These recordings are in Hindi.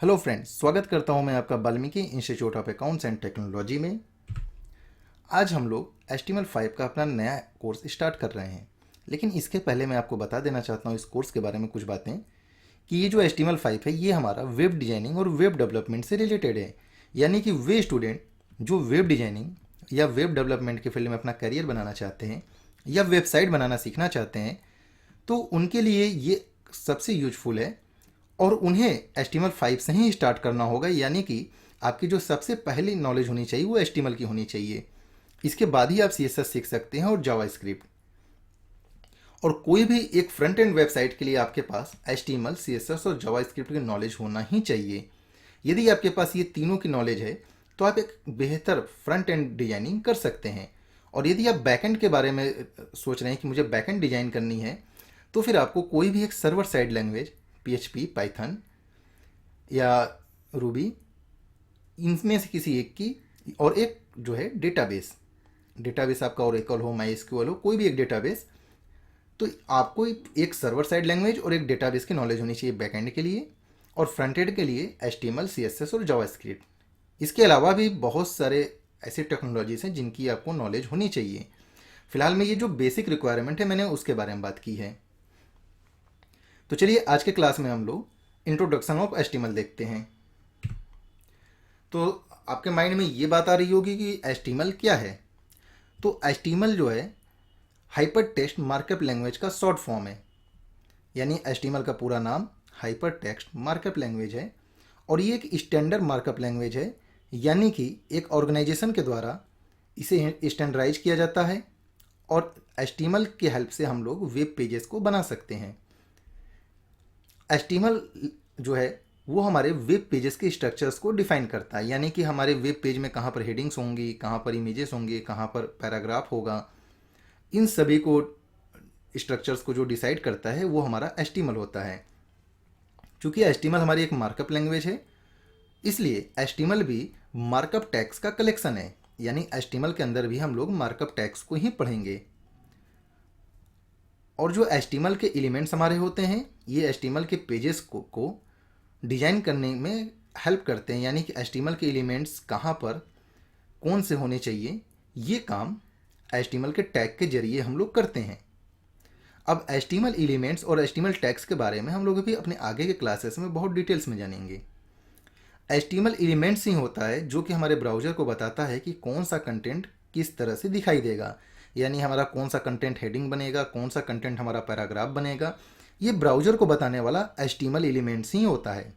हेलो फ्रेंड्स, स्वागत करता हूं मैं आपका Valmiki institute of accounts and technology में। आज हम लोग HTML5 का अपना नया कोर्स स्टार्ट कर रहे हैं। लेकिन इसके पहले मैं आपको बता देना चाहता हूं इस कोर्स के बारे में कुछ बातें कि ये जो HTML5 है ये हमारा वेब डिजाइनिंग और वेब डेवलपमेंट से रिलेटेड है। यानी कि वे स्टूडेंट जो वेब डिजाइनिंग या वेब डेवलपमेंट के फील्ड में अपना करियर बनाना चाहते हैं या वेबसाइट बनाना सीखना चाहते हैं, तो उनके लिए ये सबसे यूजफुल है। और उन्हें HTML5 से ही स्टार्ट करना होगा। यानी कि आपकी जो सबसे पहली नॉलेज होनी चाहिए वो HTML की होनी चाहिए। इसके बाद ही आप CSS सीख सकते हैं और जावास्क्रिप्ट। और कोई भी एक फ्रंट एंड वेबसाइट के लिए आपके पास HTML, CSS और जावास्क्रिप्ट की नॉलेज होना ही चाहिए। यदि आपके पास ये तीनों की नॉलेज है तो आप एक बेहतर फ्रंट एंड डिजाइनिंग कर सकते हैं। और यदि आप बैकएंड के बारे में सोच रहे हैं कि मुझे बैकएंड डिजाइन करनी है, तो फिर आपको कोई भी एक server side language, PHP, Python या रूबी, इनमें से किसी एक की, और एक जो है डेटाबेस, डेटाबेस आपका ओरेकल हो, MySQL हो, कोई भी एक डेटाबेस। तो आपको एक सर्वर साइड लैंग्वेज और एक डेटाबेस की नॉलेज होनी चाहिए बैकएंड के लिए, और फ्रंट एंड के लिए HTML, CSS और जावास्क्रिप्ट। इसके अलावा भी बहुत सारे ऐसे टेक्नोलॉजीज हैं जिनकी आपको नॉलेज होनी चाहिए। फिलहाल में ये जो बेसिक रिक्वायरमेंट है मैंने उसके बारे में बात की है। तो चलिए आज के क्लास में हम लोग इंट्रोडक्शन ऑफ HTML देखते हैं। तो आपके माइंड में ये बात आ रही होगी कि HTML क्या है। तो HTML जो है हाइपर टेक्स्ट मार्कअप लैंग्वेज का शॉर्ट फॉर्म है। यानी HTML का पूरा नाम हाइपर टेक्स्ट मार्कअप लैंग्वेज है। और ये एक स्टैंडर्ड मार्कअप लैंग्वेज है। यानी कि एक ऑर्गेनाइजेशन के द्वारा इसे स्टैंडर्डाइज किया जाता है और HTML की हेल्प से हम लोग वेब पेजेस को बना सकते हैं। HTML जो है वो हमारे वेब पेजेस के स्ट्रक्चर्स को डिफाइन करता है। यानी कि हमारे वेब पेज में कहाँ पर हेडिंग्स होंगी, कहाँ पर इमेजेस होंगे, कहाँ पर पैराग्राफ होगा, इन सभी को स्ट्रक्चर्स को जो डिसाइड करता है वो हमारा HTML होता है। चूँकि HTML हमारी एक मार्कअप लैंग्वेज है, इसलिए HTML भी मार्कअप टैग्स का कलेक्शन है। यानी HTML के अंदर भी हम लोग मार्कअप टैग्स को ही पढ़ेंगे। और जो HTML के एलिमेंट्स हमारे होते हैं ये HTML के पेजेस को डिजाइन करने में हेल्प करते हैं। यानी कि HTML के एलिमेंट्स कहाँ पर कौन से होने चाहिए, ये काम HTML के टैग के जरिए हम लोग करते हैं। अब HTML एलिमेंट्स और HTML टैग्स के बारे में हम लोग भी अपने आगे के क्लासेस में बहुत डिटेल्स में जानेंगे। HTML एलिमेंट्स ही होता है जो कि हमारे ब्राउज़र को बताता है कि कौन सा कंटेंट किस तरह से दिखाई देगा। यानी हमारा कौन सा कंटेंट हेडिंग बनेगा, कौन सा कंटेंट हमारा पैराग्राफ बनेगा, ये ब्राउज़र को बताने वाला HTML एलिमेंट्स ही होता है।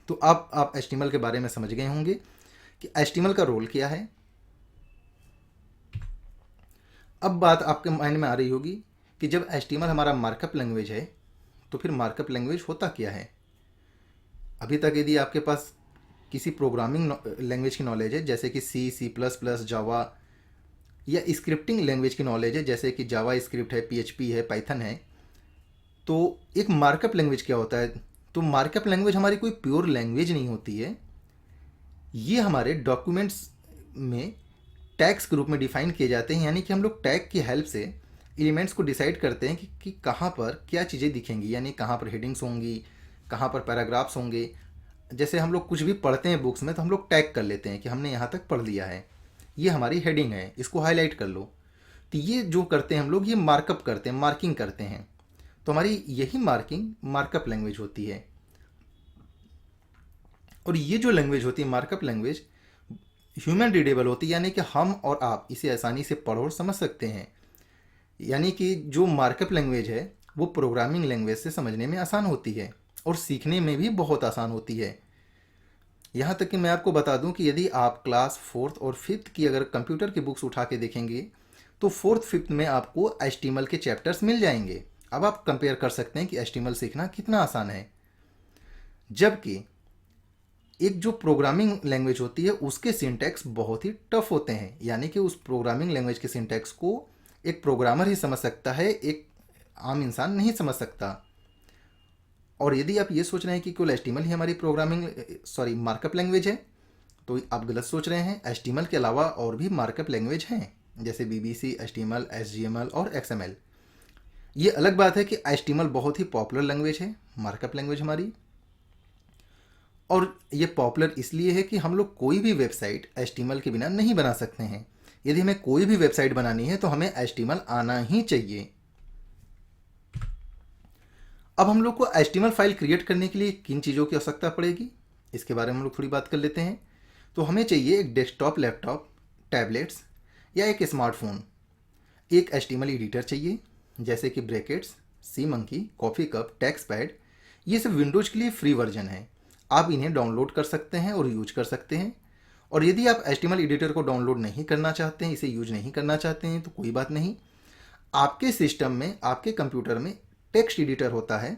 तो आप HTML के बारे में समझ गए होंगे कि HTML का रोल क्या है। अब बात आपके माइंड में आ रही होगी कि जब HTML हमारा मार्कअप लैंग्वेज है तो फिर मार्कअप लैंग्वेज होता क्या है। अभी तक यदि आपके पास किसी प्रोग्रामिंग लैंग्वेज की नॉलेज है जैसे कि C++, जावा, या स्क्रिप्टिंग लैंग्वेज की नॉलेज है जैसे कि जावा स्क्रिप्ट है, PHP है, पाइथन है, तो एक मार्कअप लैंग्वेज क्या होता है। तो मार्कअप लैंग्वेज हमारी कोई प्योर लैंग्वेज नहीं होती है। ये हमारे डॉक्यूमेंट्स में टैग्स के रूप में डिफाइन किए जाते हैं। यानी कि हम लोग टैग की हेल्प से एलिमेंट्स को डिसाइड करते हैं कि कहाँ पर क्या चीज़ें दिखेंगी। यानी कहाँ पर हेडिंग्स होंगी, कहाँ पर पैराग्राफ्स होंगे। जैसे हम लोग कुछ भी पढ़ते हैं बुक्स में तो हम लोग टैग कर लेते हैं कि हमने यहाँ तक पढ़ लिया है, ये हमारी हेडिंग है, इसको हाईलाइट कर लो। तो ये जो करते हैं हम लोग, ये मार्कअप करते हैं, मार्किंग करते हैं। तो हमारी यही मार्किंग मार्कअप लैंग्वेज होती है। और ये जो लैंग्वेज होती है मार्कअप लैंग्वेज ह्यूमन रीडेबल होती है। यानी कि हम और आप इसे आसानी से पढ़ और समझ सकते हैं। यानी कि जो मार्कअप लैंग्वेज है वो प्रोग्रामिंग लैंग्वेज से समझने में आसान होती है और सीखने में भी बहुत आसान होती है। यहाँ तक कि मैं आपको बता दूं कि यदि आप क्लास 4th और 5th की अगर कंप्यूटर की बुक्स उठा के देखेंगे तो 4th 5th में आपको HTML के चैप्टर्स मिल जाएंगे। अब आप कंपेयर कर सकते हैं कि HTML सीखना कितना आसान है। जबकि एक जो प्रोग्रामिंग लैंग्वेज होती है उसके सिंटैक्स बहुत ही टफ होते हैं। यानी कि उस प्रोग्रामिंग लैंग्वेज के सिंटैक्स को एक प्रोग्रामर ही समझ सकता है, एक आम इंसान नहीं समझ सकता। और यदि आप ये सोच रहे हैं कि केवल HTML ही हमारी मार्कअप लैंग्वेज है, तो आप गलत सोच रहे हैं। HTML के अलावा और भी मार्कअप लैंग्वेज हैं जैसे BBC, HTML, HGML और XML। ये अलग बात है कि HTML बहुत ही पॉपुलर लैंग्वेज है, मार्कअप लैंग्वेज हमारी। और ये पॉपुलर इसलिए है कि हम लोग कोई भी वेबसाइट HTML के बिना नहीं बना सकते हैं। यदि हमें कोई भी वेबसाइट बनानी है तो हमें HTML आना ही चाहिए। अब हम लोग को HTML फाइल क्रिएट करने के लिए किन चीज़ों की आवश्यकता पड़ेगी, इसके बारे में हम लोग थोड़ी बात कर लेते हैं। तो हमें चाहिए एक डेस्कटॉप, लैपटॉप, टैबलेट्स या एक स्मार्टफोन। एक HTML एडिटर चाहिए, जैसे कि ब्रैकेट्स, सी monkey, coffee cup, text pad. ये सब विंडोज़ के लिए फ्री वर्जन है, आप इन्हें डाउनलोड कर सकते हैं और यूज कर सकते हैं। और यदि आप HTML एडिटर को डाउनलोड नहीं करना चाहते हैं, इसे यूज नहीं करना चाहते हैं, तो कोई बात नहीं। आपके सिस्टम में, आपके कंप्यूटर में टेक्स्ट एडिटर होता है।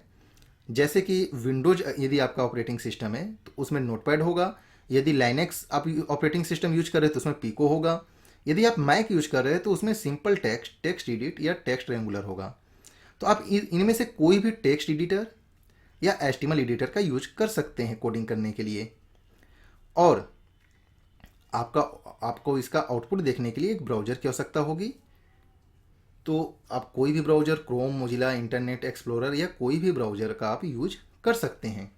जैसे कि विंडोज यदि आपका ऑपरेटिंग सिस्टम है तो उसमें नोटपैड होगा। यदि लाइनेक्स आप ऑपरेटिंग सिस्टम यूज कर रहे हैं तो उसमें पिको होगा। यदि आप मैक यूज कर रहे हैं तो उसमें सिंपल टेक्स्ट, टेक्स्ट एडिट या टेक्स्ट रेंगुलर होगा। तो आप इनमें से कोई भी टेक्स्ट एडिटर या HTML एडिटर का यूज कर सकते हैं कोडिंग करने के लिए। और आपको इसका आउटपुट देखने के लिए एक ब्राउज़र की आवश्यकता होगी। तो आप कोई भी browser, Chrome, Mozilla, internet explorer या कोई भी ब्राउज़र का आप यूज कर सकते हैं।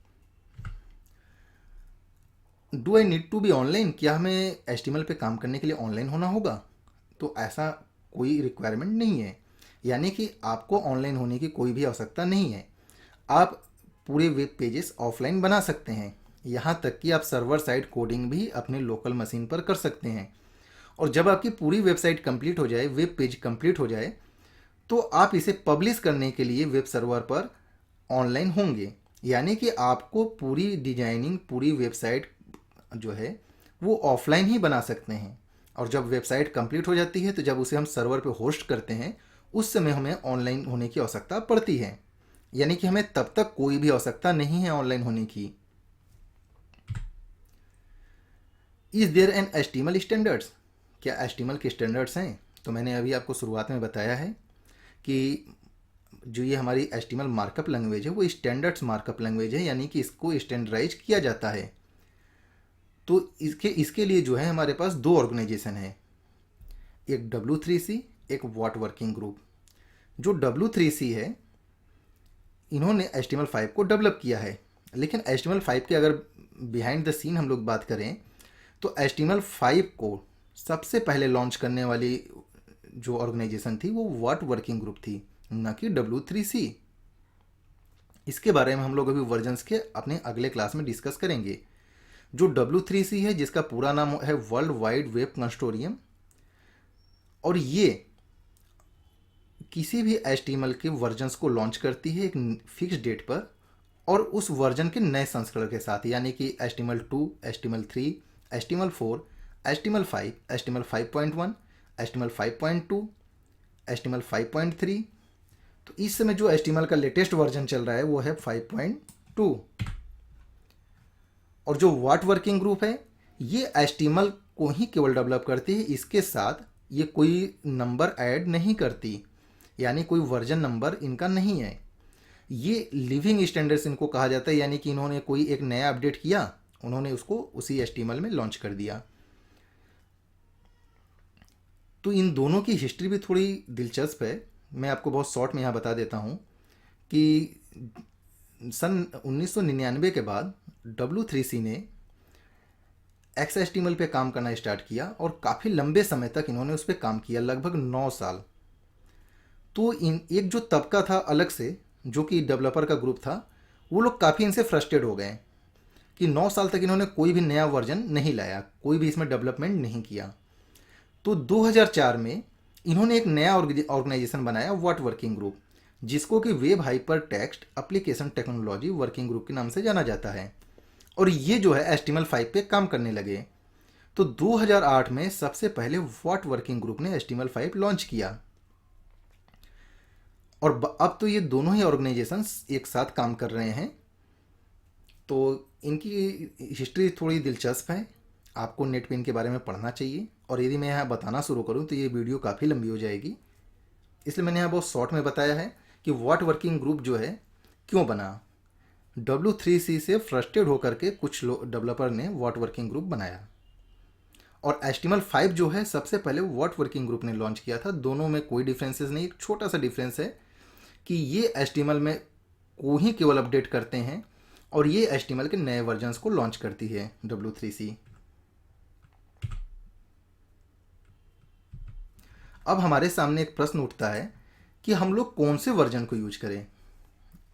Do I need to be online? क्या हमें HTML पे काम करने के लिए ऑनलाइन होना होगा? तो ऐसा कोई रिक्वायरमेंट नहीं है, यानी कि आपको ऑनलाइन होने की कोई भी आवश्यकता नहीं है। आप पूरे वेब पेजेस ऑफलाइन बना सकते हैं, यहाँ तक कि आप सर्वर साइड कोडिंग भी अपने लोकल मशीन पर कर सकते हैं। और जब आपकी पूरी वेबसाइट कंप्लीट हो जाए, वेब पेज कंप्लीट हो जाए, तो आप इसे पब्लिश करने के लिए वेब सर्वर पर ऑनलाइन होंगे। यानी कि आपको पूरी डिजाइनिंग, पूरी वेबसाइट जो है वो ऑफलाइन ही बना सकते हैं। और जब वेबसाइट कंप्लीट हो जाती है तो जब उसे हम सर्वर पे होस्ट करते हैं, उस समय हमें ऑनलाइन होने की आवश्यकता पड़ती है। यानी कि हमें तब तक कोई भी आवश्यकता नहीं है ऑनलाइन होने की। Is there an HTML standards? क्या HTML के स्टैंडर्ड्स हैं? तो मैंने अभी आपको शुरुआत में बताया है कि जो ये हमारी HTML मार्कअप लैंग्वेज है वो स्टैंडर्ड्स मार्कअप लैंग्वेज है, यानी कि इसको स्टैंडर्डाइज किया जाता है। तो इसके लिए जो है हमारे पास दो ऑर्गेनाइजेशन है, एक W3C, एक वॉट वर्किंग ग्रुप। जो W3C है, इन्होंने HTML5 को डेवलप किया है। लेकिन HTML5 के अगर बिहाइंड द सीन हम लोग बात करें तो HTML5 को सबसे पहले लॉन्च करने वाली जो ऑर्गेनाइजेशन थी वो वॉट वर्किंग ग्रुप थी, न कि W3C। इसके बारे में हम लोग अभी वर्जन्स के अपने अगले क्लास में डिस्कस करेंगे। जो W3C है, जिसका पूरा नाम है वर्ल्ड वाइड वेब कंसोर्टियम, और ये किसी भी HTML के वर्जन्स को लॉन्च करती है एक फिक्स डेट पर और उस वर्जन के नए संस्करण के साथ, यानी कि HTML2, HTML3, HTML4, HTML5, HTML5.1, HTML5.2, HTML5.3। तो इस समय जो HTML का लेटेस्ट वर्जन चल रहा है वो है 5.2। और जो वॉट वर्किंग ग्रुप है ये HTML को ही केवल डेवलप करती है, इसके साथ ये कोई नंबर ऐड नहीं करती, यानी कोई वर्जन नंबर इनका नहीं है। ये लिविंग स्टैंडर्ड्स इनको कहा जाता है, यानी कि इन्होंने कोई एक नया अपडेट किया, उन्होंने उसको उसी HTML में लॉन्च कर दिया। तो इन दोनों की हिस्ट्री भी थोड़ी दिलचस्प है, मैं आपको बहुत शॉर्ट में यहाँ बता देता हूँ कि सन 1999 के बाद W3C ने XHTML पे काम करना स्टार्ट किया और काफ़ी लंबे समय तक इन्होंने उस पर काम किया, लगभग 9 साल। तो एक जो तबका था अलग से, जो कि डेवलपर का ग्रुप था, वो लोग काफ़ी इनसे फ्रस्ट्रेट हो गए कि 9 साल तक इन्होंने कोई भी नया वर्जन नहीं लाया, कोई भी इसमें डेवलपमेंट नहीं किया। तो 2004 में इन्होंने एक नया ऑर्गेनाइजेशन बनाया, वॉट वर्किंग ग्रुप, जिसको कि web hyper text application technology working group के नाम से जाना जाता है। और ये जो है HTML5 पे काम करने लगे। तो 2008 में सबसे पहले वॉट वर्किंग ग्रुप ने HTML5 लॉन्च किया। और अब तो ये दोनों ही ऑर्गेनाइजेशंस एक साथ काम कर रहे हैं। तो इनकी हिस्ट्री थोड़ी दिलचस्प है, आपको नेट पे इनके बारे में पढ़ना चाहिए। और यदि मैं यहाँ बताना शुरू करूँ तो ये वीडियो काफ़ी लंबी हो जाएगी, इसलिए मैंने यहाँ बहुत शॉर्ट में बताया है कि वॉट वर्किंग ग्रुप जो है क्यों बना। W3C से फ्रस्ट्रेट होकर के कुछ डेवलपर ने वॉट वर्किंग ग्रुप बनाया। और HTML5 जो है सबसे पहले वॉट वर्किंग ग्रुप ने लॉन्च किया था। दोनों में कोई डिफरेंसेस नहीं, एक छोटा सा डिफरेंस है कि ये HTML में को ही केवल अपडेट करते हैं और ये HTML के नए वर्जन्स को लॉन्च करती है W3C। अब हमारे सामने एक प्रश्न उठता है कि हम लोग कौन से वर्जन को यूज करें,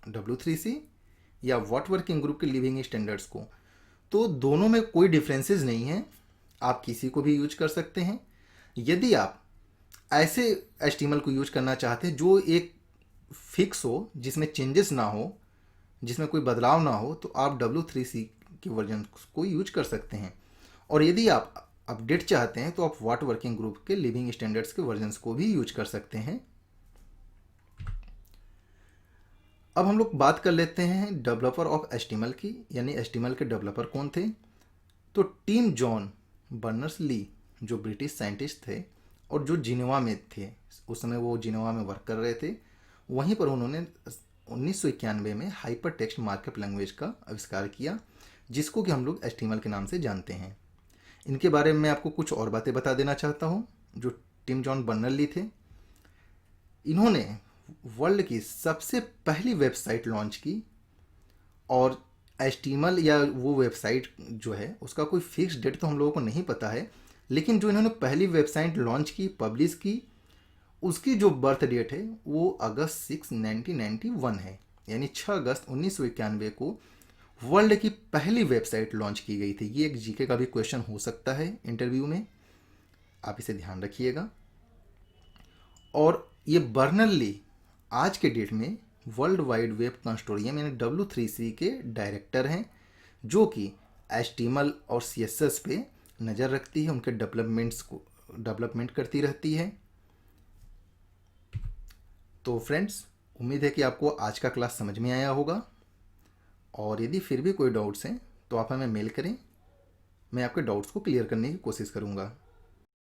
W3C या व्हाट वर्किंग ग्रुप के लिविंग स्टैंडर्ड्स को। तो दोनों में कोई डिफरेंसेस नहीं है, आप किसी को भी यूज कर सकते हैं। यदि आप ऐसे HTML को यूज करना चाहते हैं जो एक फिक्स हो, जिसमें चेंजेस ना हो, जिसमें कोई बदलाव ना हो, तो आप W3C के वर्जन को यूज कर सकते हैं। और यदि आप अपडेट चाहते हैं तो आप व्हाट वर्किंग ग्रुप के लिविंग स्टैंडर्ड्स के वर्जन्स को भी यूज कर सकते हैं। अब हम लोग बात कर लेते हैं डेवलपर ऑफ HTML की, यानी HTML के डेवलपर कौन थे। तो टीम जॉन बर्नर्स ली, जो ब्रिटिश साइंटिस्ट थे और जो जिनेवा में थे, उस समय वो जिनेवा में वर्क कर रहे थे, वहीं पर उन्होंने 1991 में हाइपर टेक्स्ट मार्कअप लैंग्वेज का आविष्कार किया, जिसको कि हम लोग HTML के नाम से जानते हैं। इनके बारे में मैं आपको कुछ और बातें बता देना चाहता हूँ। जो टिम जॉन बर्नर्स-ली थे, इन्होंने वर्ल्ड की सबसे पहली वेबसाइट लॉन्च की, और HTML या वो वेबसाइट जो है उसका कोई फिक्स डेट तो हम लोगों को नहीं पता है, लेकिन जो इन्होंने पहली वेबसाइट लॉन्च की, पब्लिश की, उसकी जो बर्थ डेट है वो अगस्त 6, 1991 है, यानी 6 अगस्त 1991 को वर्ल्ड की पहली वेबसाइट लॉन्च की गई थी। ये एक जीके का भी क्वेश्चन हो सकता है इंटरव्यू में, आप इसे ध्यान रखिएगा। और ये बर्नर्स-ली आज के डेट में वर्ल्ड वाइड वेब कंसोर्टियम यानी W3C के डायरेक्टर हैं, जो कि HTML और CSS पे नज़र रखती है, उनके डेवलपमेंट करती रहती है। तो फ्रेंड्स, उम्मीद है कि आपको आज का क्लास समझ में आया होगा, और यदि फिर भी कोई डाउट्स हैं तो आप हमें मेल करें, मैं आपके डाउट्स को क्लियर करने की कोशिश करूँगा।